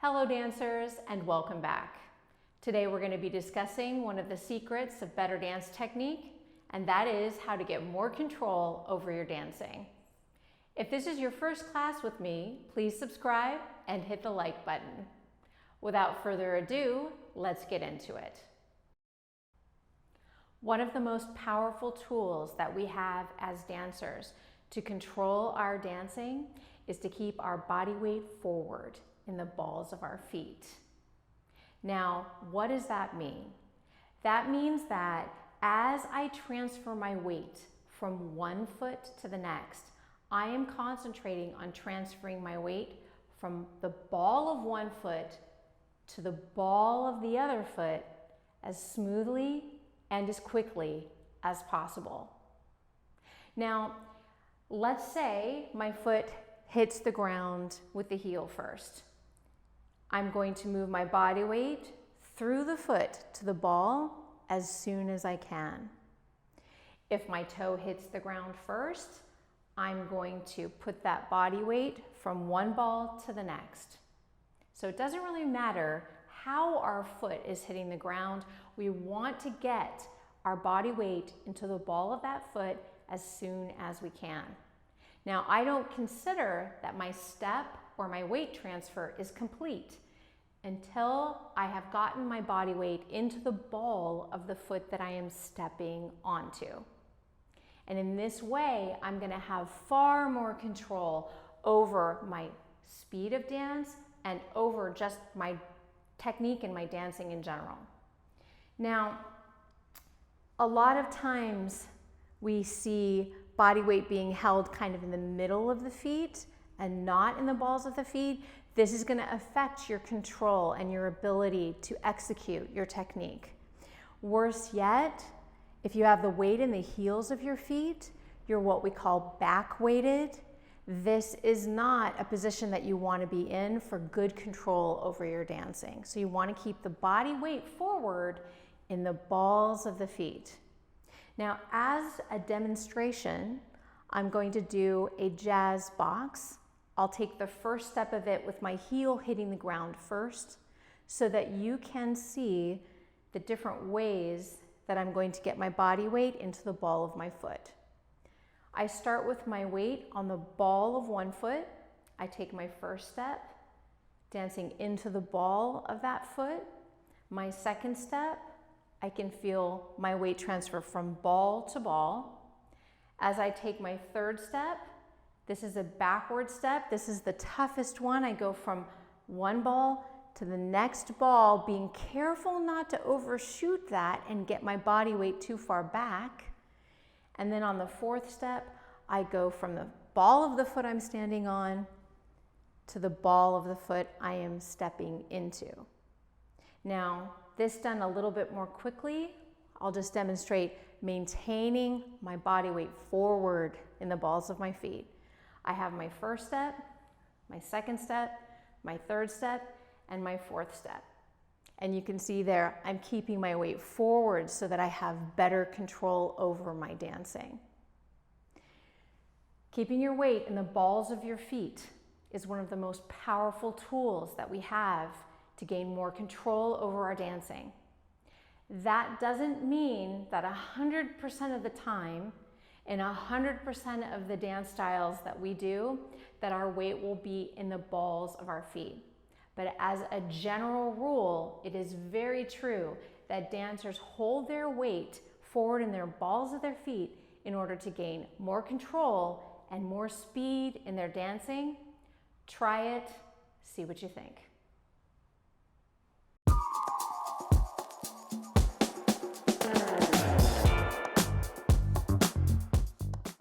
Hello dancers, and welcome back. Today we're going to be discussing one of the secrets of better dance technique, and that is how to get more control over your dancing. If this is your first class with me, please subscribe and hit the like button. Without further ado, let's get into it. One of the most powerful tools that we have as dancers to control our dancing is to keep our body weight forward in the balls of our feet. Now, what does that mean? That means that as I transfer my weight from one foot to the next, I am concentrating on transferring my weight from the ball of one foot to the ball of the other foot as smoothly and as quickly as possible. Now, let's say my foot hits the ground with the heel first. I'm going to move my body weight through the foot to the ball as soon as I can. If my toe hits the ground first, I'm going to put that body weight from one ball to the next. So it doesn't really matter how our foot is hitting the ground. We want to get our body weight into the ball of that foot as soon as we can. Now, I don't consider that my step or my weight transfer is complete until I have gotten my body weight into the ball of the foot that I am stepping onto. And in this way, I'm going to have far more control over my speed of dance and over just my technique and my dancing in general. Now, a lot of times we see body weight being held kind of in the middle of the feet and not in the balls of the feet. This is going to affect your control and your ability to execute your technique. Worse yet, if you have the weight in the heels of your feet, you're what we call back weighted. This is not a position that you want to be in for good control over your dancing. So you want to keep the body weight forward in the balls of the feet. Now, as a demonstration, I'm going to do a jazz box. I'll take the first step of it with my heel hitting the ground first so that you can see the different ways that I'm going to get my body weight into the ball of my foot. I start with my weight on the ball of one foot. I take my first step, dancing into the ball of that foot. My second step, I can feel my weight transfer from ball to ball. As I take my third step, this is a backward step. This is the toughest one. I go from one ball to the next ball, being careful not to overshoot that and get my body weight too far back. And then on the fourth step, I go from the ball of the foot I'm standing on to the ball of the foot I am stepping into. Now, this done a little bit more quickly, I'll just demonstrate maintaining my body weight forward in the balls of my feet. I have my first step, my second step, my third step, and my fourth step. And you can see there, I'm keeping my weight forward so that I have better control over my dancing. Keeping your weight in the balls of your feet is one of the most powerful tools that we have to gain more control over our dancing. That doesn't mean that 100% of the time, in 100% of the dance styles that we do, that our weight will be in the balls of our feet. But as a general rule, it is very true that dancers hold their weight forward in their balls of their feet in order to gain more control and more speed in their dancing. Try it, see what you think.